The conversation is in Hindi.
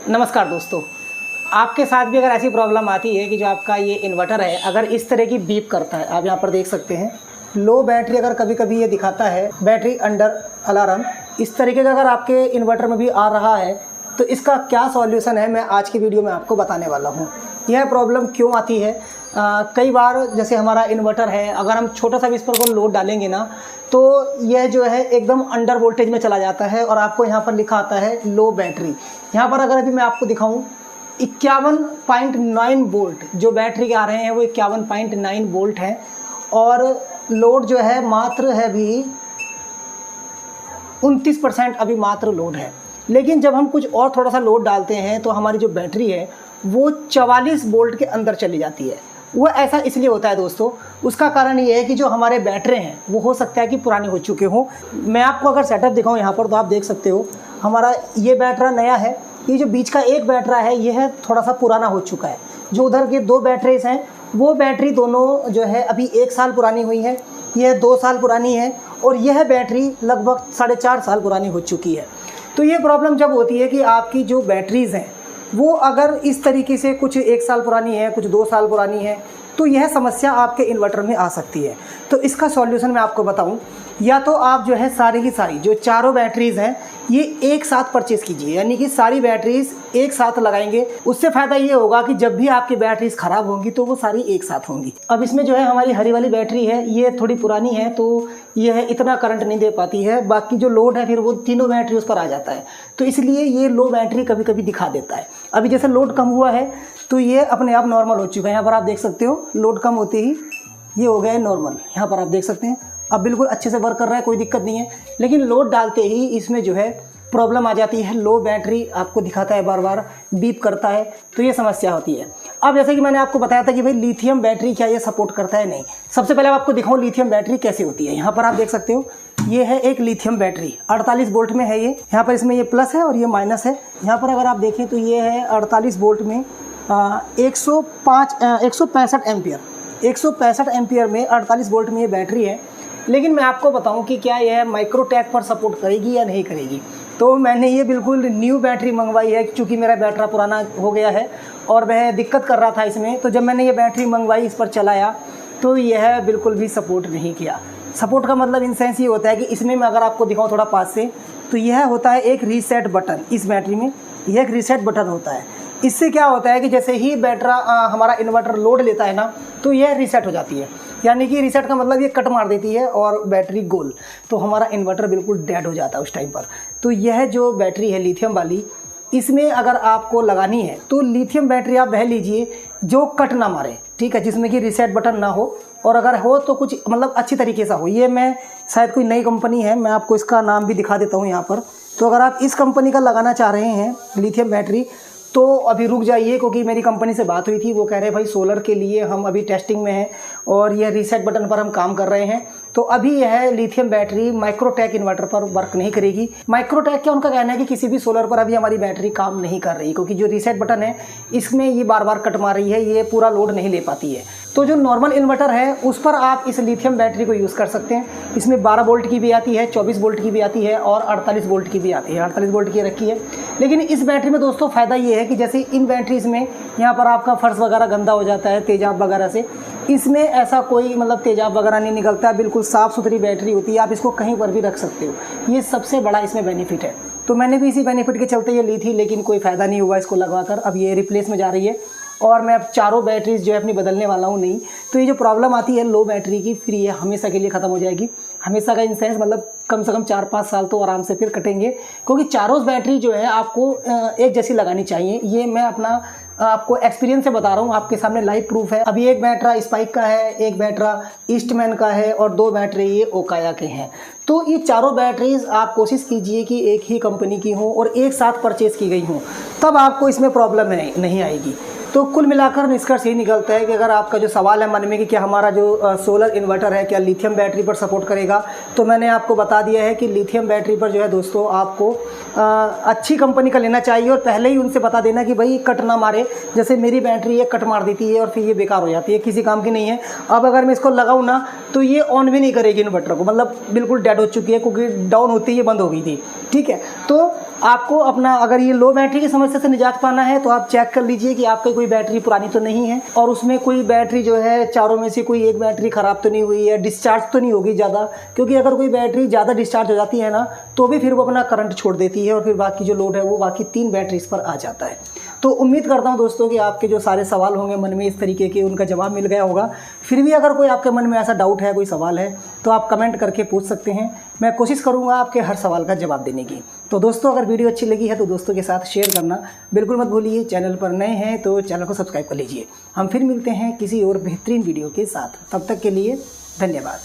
नमस्कार दोस्तों, आपके साथ भी अगर ऐसी प्रॉब्लम आती है कि जो आपका ये इन्वर्टर है अगर इस तरह की बीप करता है, आप यहाँ पर देख सकते हैं लो बैटरी अगर कभी कभी ये दिखाता है बैटरी अंडर अलार्म, इस तरीके का अगर आपके इन्वर्टर में भी आ रहा है तो इसका क्या सॉल्यूशन है मैं आज की वीडियो में आपको बताने वाला हूँ। यह प्रॉब्लम क्यों आती है? कई बार जैसे हमारा इन्वर्टर है, अगर हम छोटा सा भी इस पर को लोड डालेंगे ना तो यह जो है एकदम अंडर वोल्टेज में चला जाता है और आपको यहाँ पर लिखा आता है लो बैटरी। यहाँ पर अगर अभी मैं आपको दिखाऊं 51.9 वोल्ट जो बैटरी के आ रहे हैं वो 51.9 वोल्ट है और लोड जो है मात्र है भी 29% अभी मात्र लोड है। लेकिन जब हम कुछ और थोड़ा सा लोड डालते हैं तो हमारी जो बैटरी है वो 44 वोल्ट के अंदर चली जाती है। वो ऐसा इसलिए होता है दोस्तों, उसका कारण ये है कि जो हमारे बैटरी हैं वो हो सकता है कि पुराने हो चुके हों। मैं आपको अगर सेटअप दिखाऊं यहाँ पर तो आप देख सकते हो हमारा ये बैटरा नया है, ये जो बीच का एक बैटरा है ये है थोड़ा सा पुराना हो चुका है। जो उधर के दो बैटरीज हैं वो बैटरी दोनों जो है अभी 1 साल पुरानी हुई है, यह 2 साल पुरानी है और यह बैटरी लगभग 4.5 साल पुरानी हो चुकी है। तो ये प्रॉब्लम जब होती है कि आपकी जो बैटरीज हैं वो अगर इस तरीके से कुछ 1 साल पुरानी है, कुछ 2 साल पुरानी है, तो यह समस्या आपके इन्वर्टर में आ सकती है। तो इसका सॉल्यूशन मैं आपको बताऊं, या तो आप जो है सारी की सारी जो चारों बैटरीज़ हैं ये एक साथ परचेज़ कीजिए, यानी कि सारी बैटरीज़ एक साथ लगाएंगे। उससे फ़ायदा ये होगा कि जब भी आपकी बैटरीज़ ख़राब होंगी तो वो सारी एक साथ होंगी। अब इसमें जो है हमारी हरी वाली बैटरी है ये थोड़ी पुरानी है तो यह इतना करंट नहीं दे पाती है, बाकी जो लोड है फिर वो तीनों बैटरी उस पर आ जाता है, तो इसलिए ये लो बैटरी कभी कभी दिखा देता है। अभी जैसे लोड कम हुआ है तो ये अपने आप नॉर्मल हो चुका है। यहाँ पर आप देख सकते हो लोड कम होते ही ये हो गया है नॉर्मल। यहाँ पर आप देख सकते हैं अब बिल्कुल अच्छे से वर्क कर रहा है, कोई दिक्कत नहीं है। लेकिन लोड डालते ही इसमें जो है प्रॉब्लम आ जाती है, लो बैटरी आपको दिखाता है, बार बार बीप करता है, तो ये समस्या होती है। अब जैसे कि मैंने आपको बताया था कि भाई लिथियम बैटरी क्या ये सपोर्ट करता है, नहीं। सबसे पहले आपको दिखाऊं लिथियम बैटरी कैसे होती है। यहाँ पर आप देख सकते हो ये है एक लिथियम बैटरी 48 वोल्ट में है ये। यहाँ पर इसमें ये प्लस है और ये माइनस है। यहाँ पर अगर आप देखें तो ये है 48 वोल्ट में 165 एम्पियर, 165 एम्पियर में 48 वोल्ट में ये बैटरी है। लेकिन मैं आपको बताऊं कि क्या यह माइक्रोटैक पर सपोर्ट करेगी या नहीं करेगी। तो मैंने ये बिल्कुल न्यू बैटरी मंगवाई है क्योंकि मेरा बैटरा पुराना हो गया है और वह दिक्कत कर रहा था इसमें। तो जब मैंने ये बैटरी मंगवाई, इस पर चलाया तो यह बिल्कुल भी सपोर्ट नहीं किया। सपोर्ट का मतलब इन सेंस ये होता है कि इसमें मैं अगर आपको दिखाऊँ थोड़ा पास से तो यह होता है एक रीसेट बटन। इस बैटरी में यह एक रीसेट बटन होता है। इससे क्या होता है कि जैसे ही बैटरा हमारा इन्वर्टर लोड लेता है ना तो यह रीसेट हो जाती है, यानी कि रीसेट का मतलब ये कट मार देती है और बैटरी गोल, तो हमारा इन्वर्टर बिल्कुल डेड हो जाता है उस टाइम पर। तो यह जो बैटरी है लिथियम वाली, इसमें अगर आपको लगानी है तो लिथियम बैटरी आप वह लीजिए जो कट ना मारे, ठीक है, जिसमें कि रीसेट बटन ना हो, और अगर हो तो कुछ मतलब अच्छी तरीके से हो। ये मैं शायद कोई नई कंपनी है, मैं आपको इसका नाम भी दिखा देता हूँ यहाँ पर। तो अगर आप इस कंपनी का लगाना चाह रहे हैं लिथियम बैटरी तो अभी रुक जाइए, क्योंकि मेरी कंपनी से बात हुई थी, वो कह रहे भाई सोलर के लिए हम अभी टेस्टिंग में हैं और यह रीसेट बटन पर हम काम कर रहे हैं, तो अभी यह लिथियम बैटरी माइक्रोटैक इन्वर्टर पर वर्क नहीं करेगी। माइक्रोटैक क्या उनका कहना है कि किसी भी सोलर पर अभी हमारी बैटरी काम नहीं कर रही, क्योंकि जो रीसेट बटन है इसमें ये बार बार कट मार रही है, ये पूरा लोड नहीं ले पाती है। तो जो नॉर्मल इन्वर्टर है उस पर आप इस लिथियम बैटरी को यूज़ कर सकते हैं। इसमें 12 वोल्ट की भी आती है, 24 वोल्ट की भी आती है और 48 वोल्ट की भी आती है। 48 वोल्ट की रखी है। लेकिन इस बैटरी में दोस्तों फ़ायदा ये है कि जैसे इन बैटरीज़ में यहाँ पर आपका फर्श वगैरह गंदा हो जाता है तेजाब वगैरह से, इसमें ऐसा कोई मतलब तेजाब वगैरह नहीं निकलता है, बिल्कुल साफ़ सुथरी बैटरी होती है, आप इसको कहीं पर भी रख सकते हो। ये सबसे बड़ा इसमें बेनिफिट है। तो मैंने भी इसी बेनिफिट के चलते ये ली थी, लेकिन कोई फ़ायदा नहीं हुआ इसको लगवाकर। अब ये रिप्लेस में जा रही है और मैं अब चारों बैटरीज जो है अपनी बदलने वाला हूँ। नहीं तो ये जो प्रॉब्लम आती है लो बैटरी की, फिर ये हमेशा के लिए ख़त्म हो जाएगी। हमेशा का इन सेंस मतलब कम से कम 4-5 साल तो आराम से फिर कटेंगे, क्योंकि चारों बैटरी जो है आपको एक जैसी लगानी चाहिए। ये मैं अपना आपको एक्सपीरियंस से बता रहा हूँ, आपके सामने लाइव प्रूफ है। अभी एक बैटरा स्पाइक का है, एक बैटरा ईस्टमैन का है और 2 बैटरी ये ओकाया के हैं। तो ये चारों बैटरीज आप कोशिश कीजिए कि एक ही कंपनी की हों और एक साथ परचेज़ की गई हों, तब आपको इसमें प्रॉब्लम नहीं आएगी। तो कुल मिलाकर निष्कर्ष ये निकलता है कि अगर आपका जो सवाल है मन में कि क्या हमारा जो सोलर इन्वर्टर है क्या लिथियम बैटरी पर सपोर्ट करेगा, तो मैंने आपको बता दिया है कि लिथियम बैटरी पर जो है दोस्तों आपको अच्छी कंपनी का लेना चाहिए और पहले ही उनसे बता देना कि भाई कट ना मारे। जैसे मेरी बैटरी ये कट मार देती है और फिर ये बेकार हो जाती है, किसी काम की नहीं है। अब अगर मैं इसको लगाऊँ ना तो ये ऑन भी नहीं करेगी इन्वर्टर को, मतलब बिल्कुल डेड हो चुकी है, क्योंकि डाउन होती ही ये बंद हो गई थी। ठीक है, तो आपको अपना अगर ये लो बैटरी की समस्या से निजात पाना है तो आप चेक कर लीजिए कि आपकी कोई बैटरी पुरानी तो नहीं है और उसमें कोई बैटरी जो है चारों में से कोई एक बैटरी ख़राब तो नहीं हुई है, डिस्चार्ज तो नहीं होगी ज़्यादा, क्योंकि अगर कोई बैटरी ज़्यादा डिस्चार्ज हो जाती है ना तो भी फिर वो अपना करंट छोड़ देती है और फिर बाकी जो लोड है वो बाकी 3 बैटरी इस पर आ जाता है। तो उम्मीद करता हूं दोस्तों कि आपके जो सारे सवाल होंगे मन में इस तरीके के उनका जवाब मिल गया होगा। फिर भी अगर कोई आपके मन में ऐसा डाउट है, कोई सवाल है तो आप कमेंट करके पूछ सकते हैं। मैं कोशिश करूंगा आपके हर सवाल का जवाब देने की। तो दोस्तों अगर वीडियो अच्छी लगी है तो दोस्तों के साथ शेयर करना बिल्कुल मत भूलिए। चैनल पर नए हैं तो चैनल को सब्सक्राइब कर लीजिए। हम फिर मिलते हैं किसी और बेहतरीन वीडियो के साथ। तब तक के लिए धन्यवाद।